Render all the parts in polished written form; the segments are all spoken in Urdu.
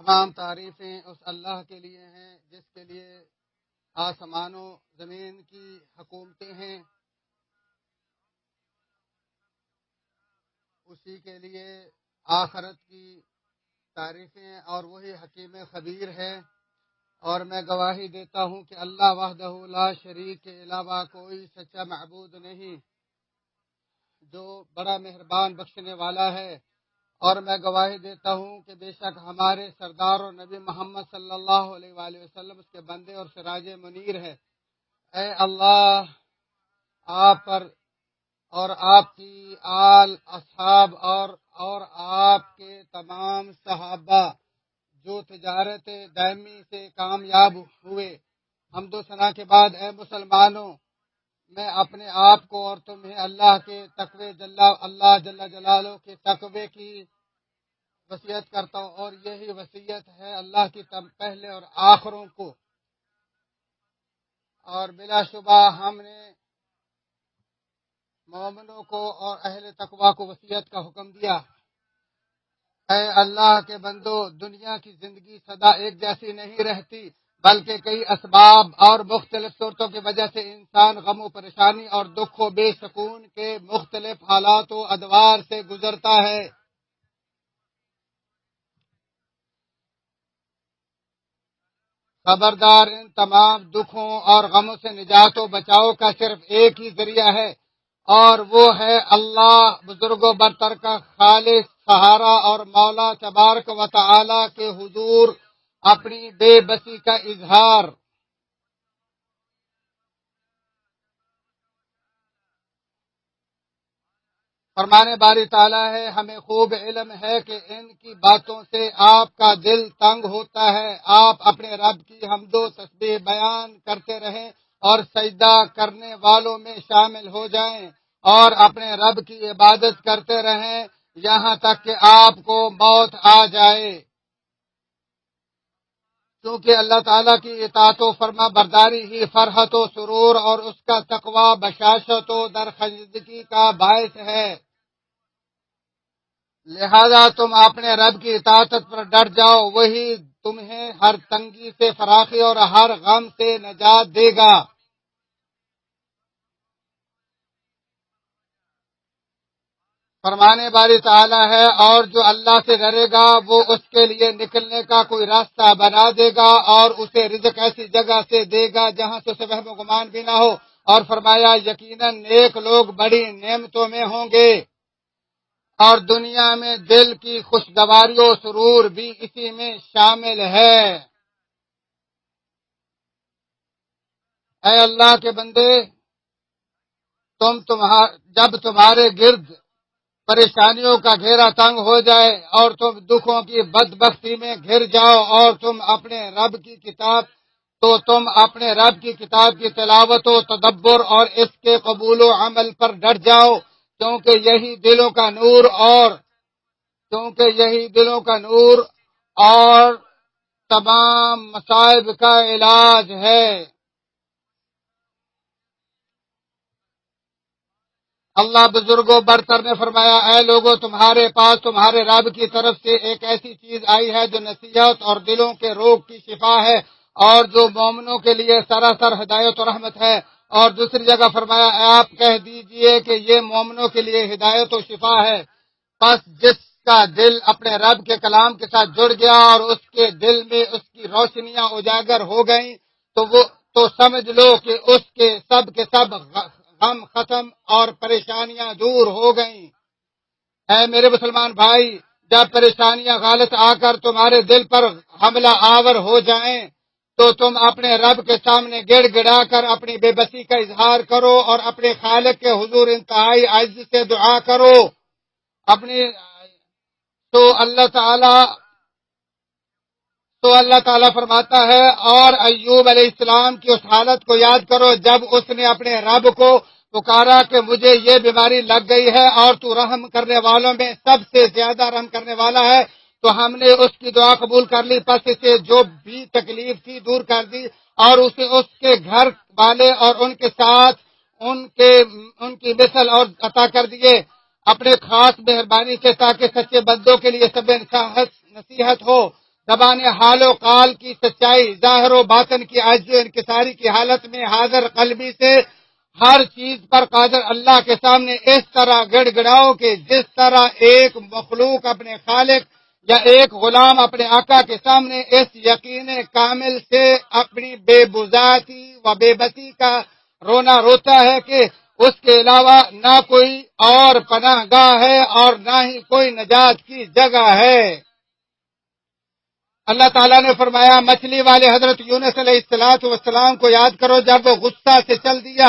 تمام تعریفیں اس اللہ کے لیے ہیں جس کے لیے آسمان و زمین کی حکومتیں ہیں، اسی کے لیے آخرت کی تعریفیں، اور وہی حکیم خبیر ہے۔ اور میں گواہی دیتا ہوں کہ اللہ وحدہ لا شریک کے علاوہ کوئی سچا معبود نہیں، جو بڑا مہربان بخشنے والا ہے۔ اور میں گواہی دیتا ہوں کہ بے شک ہمارے سردار و نبی محمد صلی اللہ علیہ وآلہ وسلم اس کے بندے اور سراج منیر ہے۔ اے اللہ، آپ پر اور آپ کی آل اصحاب اور آپ کے تمام صحابہ جو تجارت دائمی سے کامیاب ہوئے۔ حمد و ثنا کے بعد اے مسلمانوں، میں اپنے آپ کو اور تمہیں اللہ کے تقوی اللہ جل جلالہ کے تقوی کی وصیت کرتا ہوں، اور یہی وصیت ہے اللہ کی پہلے اور آخروں کو۔ اور بلا شبہ ہم نے مومنوں کو اور اہل تقوی کو وصیت کا حکم دیا۔ اے اللہ کے بندو، دنیا کی زندگی سدا ایک جیسی نہیں رہتی، بلکہ کئی اسباب اور مختلف صورتوں کی وجہ سے انسان غم و پریشانی اور دکھ و بے سکون کے مختلف حالات و ادوار سے گزرتا ہے۔ خبردار، ان تمام دکھوں اور غموں سے نجات و بچاؤ کا صرف ایک ہی ذریعہ ہے، اور وہ ہے اللہ بزرگ و برتر کا خالص سہارا اور مولا تبارک و تعالی کے حضور اپنی بے بسی کا اظہار۔ فرمانے باری تعالیٰ ہے، ہمیں خوب علم ہے کہ ان کی باتوں سے آپ کا دل تنگ ہوتا ہے۔ آپ اپنے رب کی حمد و تسبیح بیان کرتے رہیں اور سجدہ کرنے والوں میں شامل ہو جائیں، اور اپنے رب کی عبادت کرتے رہیں یہاں تک کہ آپ کو موت آ جائے۔ کیونکہ اللہ تعالیٰ کی اطاعت و فرما برداری ہی فرحت و سرور اور اس کا تقوی بشاشت و درخشندگی کا باعث ہے۔ لہذا تم اپنے رب کی اطاعت پر ڈٹ جاؤ، وہی تمہیں ہر تنگی سے فراخی اور ہر غم سے نجات دے گا۔ فرمانے باری تعالیٰ ہے، اور جو اللہ سے ڈرے گا وہ اس کے لیے نکلنے کا کوئی راستہ بنا دے گا، اور اسے رزق ایسی جگہ سے دے گا جہاں سے اسے وہم و گمان بھی نہ ہو۔ اور فرمایا، یقیناً نیک لوگ بڑی نعمتوں میں ہوں گے، اور دنیا میں دل کی خوشگواری و سرور بھی اسی میں شامل ہے۔ اے اللہ کے بندے، جب تمہارے گرد پریشانیوں کا گھیرا تنگ ہو جائے اور تم دکھوں کی بدبختی میں گھر جاؤ، اور تم اپنے رب کی کتاب کی تلاوت و تدبر اور اس کے قبول و عمل پر ڈٹ جاؤ، کیونکہ یہی دلوں کا نور اور تمام مصائب کا علاج ہے۔ اللہ بزرگوں برتر نے فرمایا، اے لوگوں، تمہارے پاس تمہارے رب کی طرف سے ایک ایسی چیز آئی ہے جو نصیحت اور دلوں کے روگ کی شفا ہے، اور جو مومنوں کے لیے سراسر ہدایت و رحمت ہے۔ اور دوسری جگہ فرمایا، آپ کہہ دیجئے کہ یہ مومنوں کے لیے ہدایت و شفا ہے۔ بس جس کا دل اپنے رب کے کلام کے ساتھ جڑ گیا اور اس کے دل میں اس کی روشنیاں اجاگر ہو گئیں، تو سمجھ لو کہ اس کے سب غم ختم اور پریشانیاں دور ہو گئیں۔ اے میرے مسلمان بھائی، جب پریشانیاں غالط آ کر تمہارے دل پر حملہ آور ہو جائیں تو تم اپنے رب کے سامنے گڑ گڑا کر اپنی بے بسی کا اظہار کرو، اور اپنے خالق کے حضور انتہائی عجز سے دعا کرو۔ تو اللہ تعالیٰ فرماتا ہے، اور ایوب علیہ السلام کی اس حالت کو یاد کرو جب اس نے اپنے رب کو پکارا کہ مجھے یہ بیماری لگ گئی ہے اور تو رحم کرنے والوں میں سب سے زیادہ رحم کرنے والا ہے، تو ہم نے اس کی دعا قبول کر لی، پس اسے جو بھی تکلیف تھی دور کر دی، اور اسے اس کے گھر والے اور ان کے ساتھ ان کی مثل اور عطا کر دیے اپنے خاص مہربانی سے، تاکہ سچے بندوں کے لیے سب نصیحت ہو۔ زبان حال و قال کی سچائی، ظاہر و باطن کی عجز و انکساری کی حالت میں حاضر قلبی سے ہر چیز پر قادر اللہ کے سامنے اس طرح گڑ گڑاؤ کہ جس طرح ایک مخلوق اپنے خالق یا ایک غلام اپنے آقا کے سامنے اس یقین کامل سے اپنی بے بذاتی و بے بسی کا رونا روتا ہے کہ اس کے علاوہ نہ کوئی اور پناہ گاہ ہے اور نہ ہی کوئی نجات کی جگہ ہے۔ اللہ تعالیٰ نے فرمایا مچھلی والے حضرت یونس علیہ السلام کو یاد کرو جب وہ غصہ سے چل دیا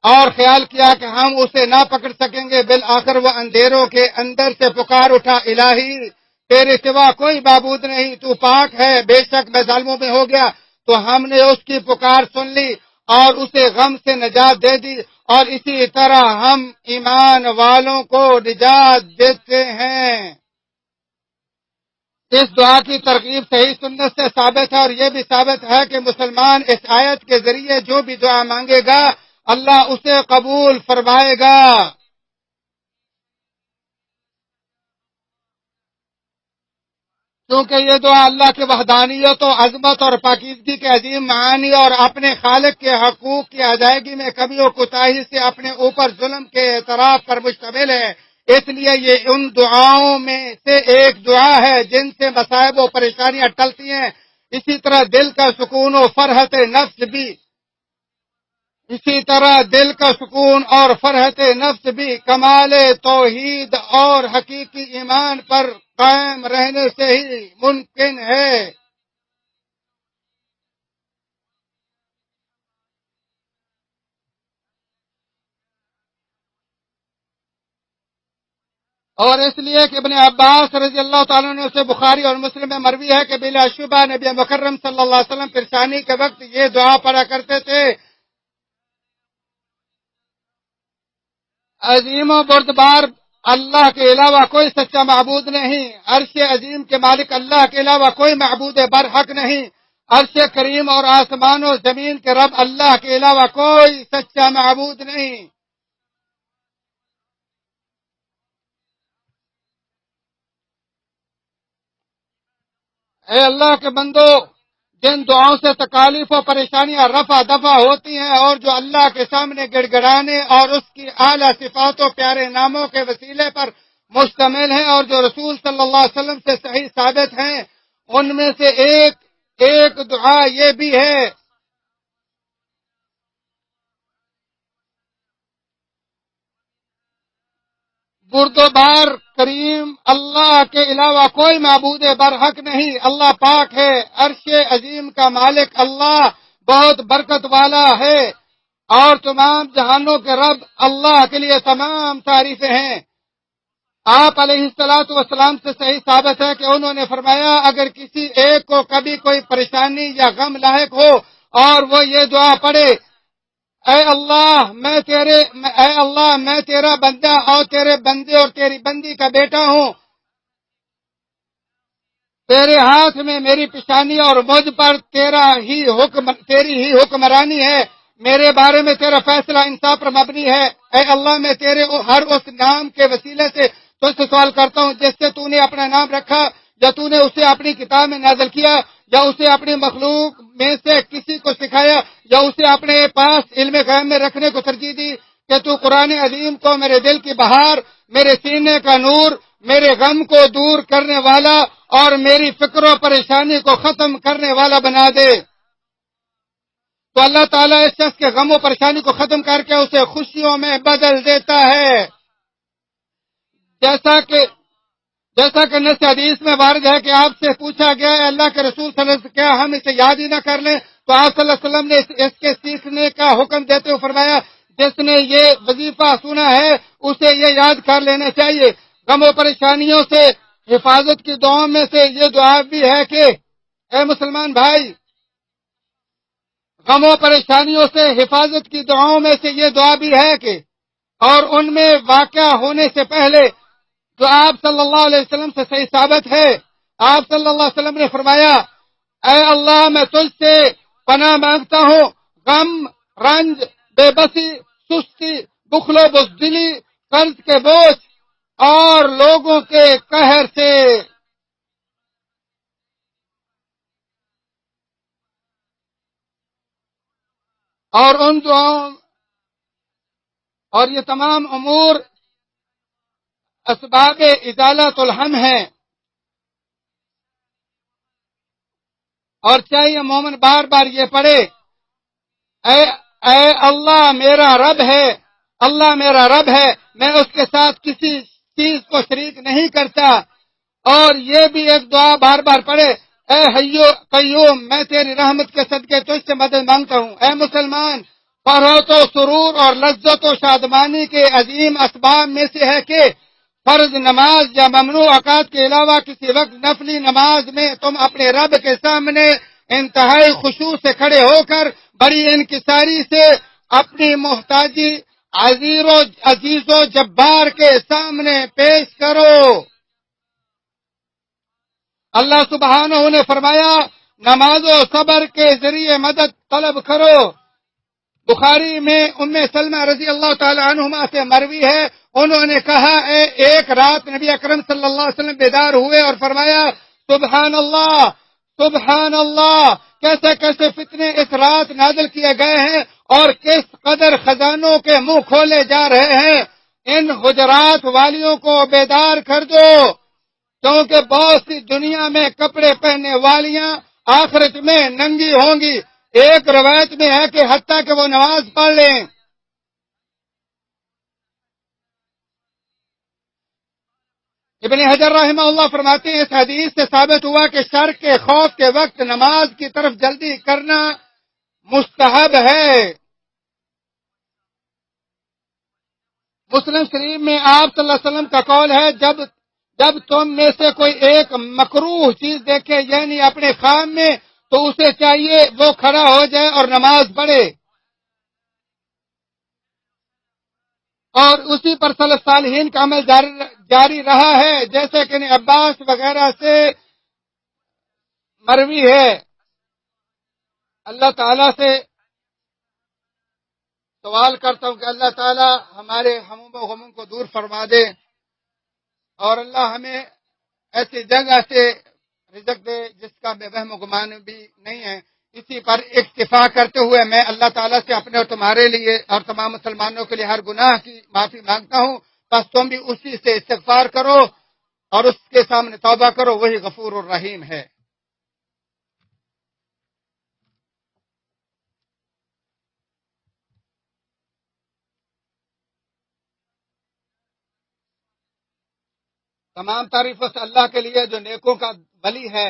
اور خیال کیا کہ ہم اسے نہ پکڑ سکیں گے، بالآخر وہ اندھیروں کے اندر سے پکار اٹھا الہی تیرے سوا کوئی معبود نہیں، تو پاک ہے، بے شک میں ظالموں میں ہو گیا۔ تو ہم نے اس کی پکار سن لی اور اسے غم سے نجات دے دی، اور اسی طرح ہم ایمان والوں کو نجات دیتے ہیں۔ اس دعا کی ترغیب صحیح سنت سے ثابت ہے، اور یہ بھی ثابت ہے کہ مسلمان اس آیت کے ذریعے جو بھی دعا مانگے گا اللہ اسے قبول فرمائے گا۔ کیونکہ یہ دعا اللہ کی وحدانیت و عظمت اور پاکیزگی کے عظیم معانی اور اپنے خالق کے حقوق کی ادائیگی میں کمی و کوتاہی سے اپنے اوپر ظلم کے اعتراف پر مشتمل ہے۔ اس لیے یہ ان دعاؤں میں سے ایک دعا ہے جن سے مصائب و پریشانیاں ٹلتی ہیں۔ اسی طرح دل کا سکون و فرحت نفس اور فرحت نفس بھی کمال توحید اور حقیقی ایمان پر قائم رہنے سے ہی ممکن ہے۔ اور اس لیے کہ ابن عباس رضی اللہ تعالیٰ عنہ سے بخاری اور مسلم میں مروی ہے کہ بلا شبہ نبی مکرم صلی اللہ علیہ وسلم پریشانی کے وقت یہ دعا پڑھا کرتے تھے، عظیم و بردبار اللہ کے علاوہ کوئی سچا معبود نہیں، عرش عظیم کے مالک اللہ کے علاوہ کوئی معبود برحق نہیں، عرش کریم اور آسمان و زمین کے رب اللہ کے علاوہ کوئی سچا معبود نہیں۔ اے اللہ کے بندو، جن دعاؤں سے تکالیف و پریشانیاں رفع دفع ہوتی ہیں اور جو اللہ کے سامنے گڑ گڑانے اور اس کی اعلیٰ صفات و پیارے ناموں کے وسیلے پر مشتمل ہیں اور جو رسول صلی اللہ علیہ وسلم سے صحیح ثابت ہیں، ان میں سے ایک دعا یہ بھی ہے، بردبار کریم اللہ کے علاوہ کوئی معبود برحق نہیں، اللہ پاک ہے، عرش عظیم کا مالک اللہ بہت برکت والا ہے، اور تمام جہانوں کے رب اللہ کے لیے تمام تعریفیں ہیں۔ آپ علیہ السلام سے صحیح ثابت ہے کہ انہوں نے فرمایا اگر کسی ایک کو کبھی کوئی پریشانی یا غم لاحق ہو اور وہ یہ دعا پڑھے، اے اللہ میں تیرا بندہ اور تیرے بندے اور تیری بندی کا بیٹا ہوں، تیرے ہاتھ میں میری پیشانی اور مجھ پر تیری ہی حکمرانی ہے، میرے بارے میں تیرا فیصلہ انصاف پر مبنی ہے۔ اے اللہ میں تیرے ہر اس نام کے وسیلے سے تجھ سے سوال کرتا ہوں جس سے تو نے اپنا نام رکھا، یا تو نے اسے اپنی کتاب میں نازل کیا، یا اسے اپنی مخلوق میں سے کسی کو سکھایا، یا اسے اپنے پاس علم غیب میں رکھنے کو ترجیح دی، کہ تو قرآن عظیم کو میرے دل کی بہار، میرے سینے کا نور، میرے غم کو دور کرنے والا اور میری فکر و پریشانی کو ختم کرنے والا بنا دے۔ تو اللہ تعالیٰ اس شخص کے غم و پریشانی کو ختم کر کے اسے خوشیوں میں بدل دیتا ہے۔ جیسا کہ نص حدیث میں وارد ہے کہ آپ سے پوچھا گیا ہے اللہ کے رسول صلی اللہ علیہ وسلم کیا ہم اسے یاد ہی نہ کر لیں، تو آپ صلی اللہ علیہ وسلم نے اس کے سیکھنے کا حکم دیتے ہوئے فرمایا جس نے یہ وظیفہ سنا ہے اسے یہ یاد کر لینا چاہیے۔ غم و پریشانیوں سے حفاظت کی دعاؤں میں سے یہ دعا بھی ہے کہ اے مسلمان بھائی، غم و پریشانیوں سے حفاظت کی دعاؤں میں سے یہ دعا بھی ہے کہ، اور ان میں واقع ہونے سے پہلے جو آپ صلی اللہ علیہ وسلم سے صحیح ثابت ہے، آپ صلی اللہ علیہ وسلم نے فرمایا اے اللہ میں تجھ سے پناہ مانگتا ہوں غم، رنج، بے بسی، سستی، بخل و بزدلی، قرض کے بوجھ اور لوگوں کے قہر سے۔ اور ان دعاؤں اور یہ تمام امور اسباب ازالۃ الہم ہیں، اور چاہیے مومن بار بار یہ پڑھے، اے اللہ میرا رب ہے، اللہ میرا رب ہے، میں اس کے ساتھ کسی چیز کو شریک نہیں کرتا۔ اور یہ بھی ایک دعا بار بار پڑھے، اے حیو قیوم میں تیری رحمت کے صدقے تجھ سے مدد مانگتا ہوں۔ اے مسلمان، فرحت و سرور اور لذت و شادمانی کے عظیم اسباب میں سے ہے کہ فرض نماز یا ممنوع اوقات کے علاوہ کسی وقت نفلی نماز میں تم اپنے رب کے سامنے انتہائی خشوع سے کھڑے ہو کر بڑی انکساری سے اپنی محتاجی عزیز و جبار کے سامنے پیش کرو۔ اللہ سبحانہ نے فرمایا نماز و صبر کے ذریعے مدد طلب کرو۔ بخاری میں ام سلمہ رضی اللہ تعالی عنہما سے مروی ہے، انہوں نے کہا ایک رات نبی اکرم صلی اللہ علیہ وسلم بیدار ہوئے اور فرمایا سبحان اللہ سبحان اللہ، کیسے کیسے فتنے اس رات نازل کیے گئے ہیں اور کس قدر خزانوں کے منہ کھولے جا رہے ہیں، ان حجرات والیوں کو بیدار کر دو، کیونکہ بہت سی دنیا میں کپڑے پہننے والیاں آخرت میں ننگی ہوں گی۔ ایک روایت میں ہے کہ حتیٰ کہ وہ نماز پڑھ لیں۔ ابن حجر رحمہ اللہ فرماتے ہیں اس حدیث سے ثابت ہوا کہ شر کے خوف کے وقت نماز کی طرف جلدی کرنا مستحب ہے۔ مسلم شریف میں آپ صلی اللہ علیہ وسلم کا قول ہے جب تم میں سے کوئی ایک مکروہ چیز دیکھے یعنی اپنے خواب میں، تو اسے چاہیے وہ کھڑا ہو جائے اور نماز پڑھے، اور اسی پر سلف صالحین کا عمل جاری رہا ہے، جیسے کہ عباس وغیرہ سے مروی ہے۔ اللہ تعالیٰ سے سوال کرتا ہوں کہ اللہ تعالیٰ ہمارے ہموم و غموم کو دور فرما دے، اور اللہ ہمیں ایسی جگہ سے رزق دے جس کا بے وہم و گمان بھی نہیں ہے۔ اسی پر اکتفا کرتے ہوئے میں اللہ تعالیٰ سے اپنے اور تمہارے لیے اور تمام مسلمانوں کے لیے ہر گناہ کی معافی مانگتا ہوں، بس تم بھی اسی سے استغفار کرو اور اس کے سامنے توبہ کرو، وہی غفور الرحیم ہے۔ تمام تعریفوں سے اللہ کے لیے جو نیکوں کا ولی ہے،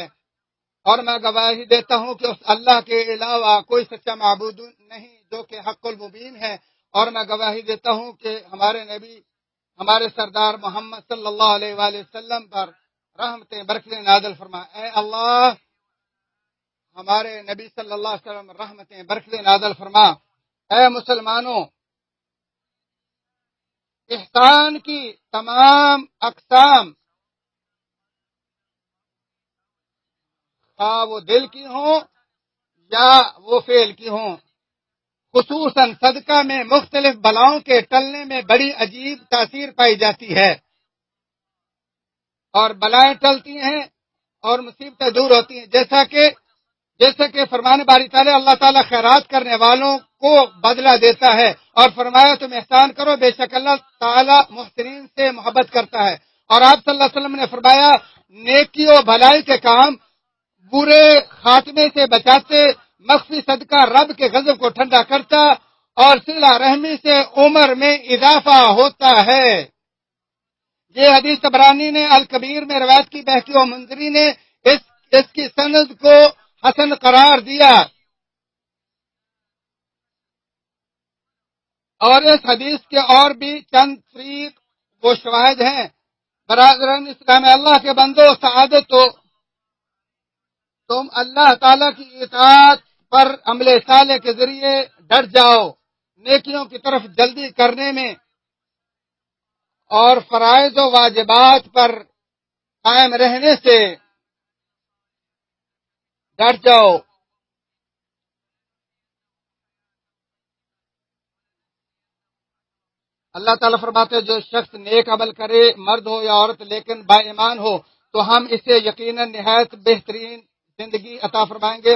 اور میں گواہی دیتا ہوں کہ اس اللہ کے علاوہ کوئی سچا معبود نہیں جو کہ حق المبین ہے، اور میں گواہی دیتا ہوں کہ ہمارے نبی ہمارے سردار محمد صلی اللہ علیہ وآلہ وسلم پر رحمتیں برکتیں نازل فرما۔ اے اللہ ہمارے نبی صلی اللہ علیہ وسلم رحمتیں برکتیں نازل فرما۔ اے مسلمانوں، احسان کی تمام اقسام، خواہ وہ دل کی ہوں یا وہ فعل کی ہوں، خصوصاً صدقہ میں مختلف بلاؤں کے ٹلنے میں بڑی عجیب تاثیر پائی جاتی ہے، اور بلائیں ٹلتی ہیں اور مصیبتیں دور ہوتی ہیں، جیسا کہ فرمان باری تعالیٰ اللہ تعالیٰ خیرات کرنے والوں کو بدلہ دیتا ہے، اور فرمایا تم احسان کرو بے شک اللہ تعالیٰ محسنین سے محبت کرتا ہے۔ اور آپ صلی اللہ علیہ وسلم نے فرمایا نیکی و بھلائی کے کام برے خاتمے سے بچاتے، مخفی صدقہ رب کے غضب کو ٹھنڈا کرتا، اور صلہ رحمی سے عمر میں اضافہ ہوتا ہے۔ یہ حدیث طبرانی نے الکبیر میں روایت کی، بہقی و منذری نے اس کی سند کو حسن قرار دیا۔ اور اس حدیث کے اور بھی چند طریق و شواہد ہیں۔ برادران اسلام، اللہ کے بندو، سعادت تو تم اللہ تعالیٰ کی اطاعت پر عمل صالح کے ذریعے ڈٹ جاؤ، نیکیوں کی طرف جلدی کرنے میں، اور فرائض و واجبات پر قائم رہنے سے ڈٹ جاؤ۔ اللہ تعالیٰ فرماتے جو شخص نیک عمل کرے، مرد ہو یا عورت، لیکن با ایمان ہو، تو ہم اسے یقیناً نہایت بہترین زندگی عطا فرمائیں گے،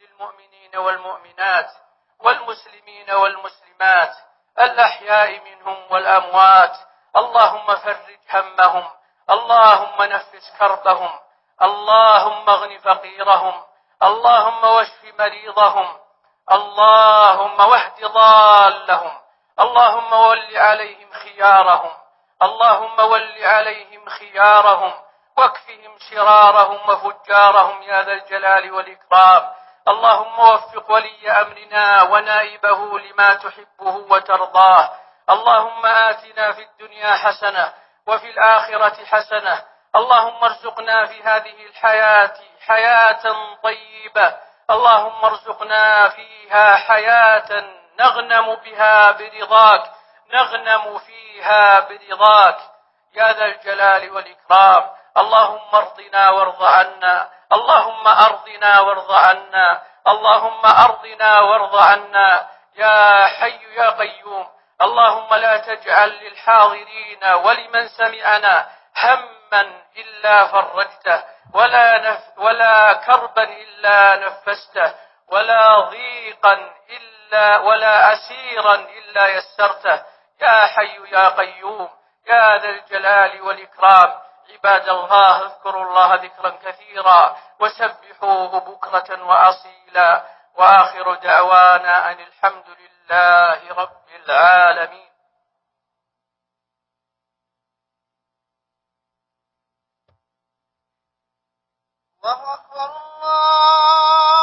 للمؤمنين والمؤمنات والمسلمين والمسلمات الأحياء منهم والأموات، اللهم فرج همهم، اللهم نفس كربهم، اللهم اغن فقيرهم، اللهم واشف مريضهم، اللهم واهد ضالهم، اللهم ول عليهم خيارهم، اللهم ول عليهم خيارهم واكفهم شرارهم وفجارهم يا ذا الجلال والإكرام. اللهم وفق ولي أمرنا ونائبه لما تحبه وترضاه. اللهم آتنا في الدنيا حسنة وفي الآخرة حسنة. اللهم ارزقنا في هذه الحياة حياة طيبة، اللهم ارزقنا فيها حياة نغنم بها برضاك، نغنم فيها برضاك يا ذا الجلال والإكرام. اللهم ارضنا وارض عنا، اللهم أرضنا وارض عنا، اللهم أرضنا وارض عنا يا حي يا قيوم. اللهم لا تجعل للحاضرين ولمن سمعنا هما إلا فرجته، ولا كربا إلا نفسته، ولا ضيقا ولا أسيرا إلا يسرته يا حي يا قيوم يا ذا الجلال والإكرام. عباد الله اذكروا الله ذكرا كثيرا وسبحوه بكرة وأصيلا، وآخر دعوانا أن الحمد لله رب العالمين. الله أكبر الله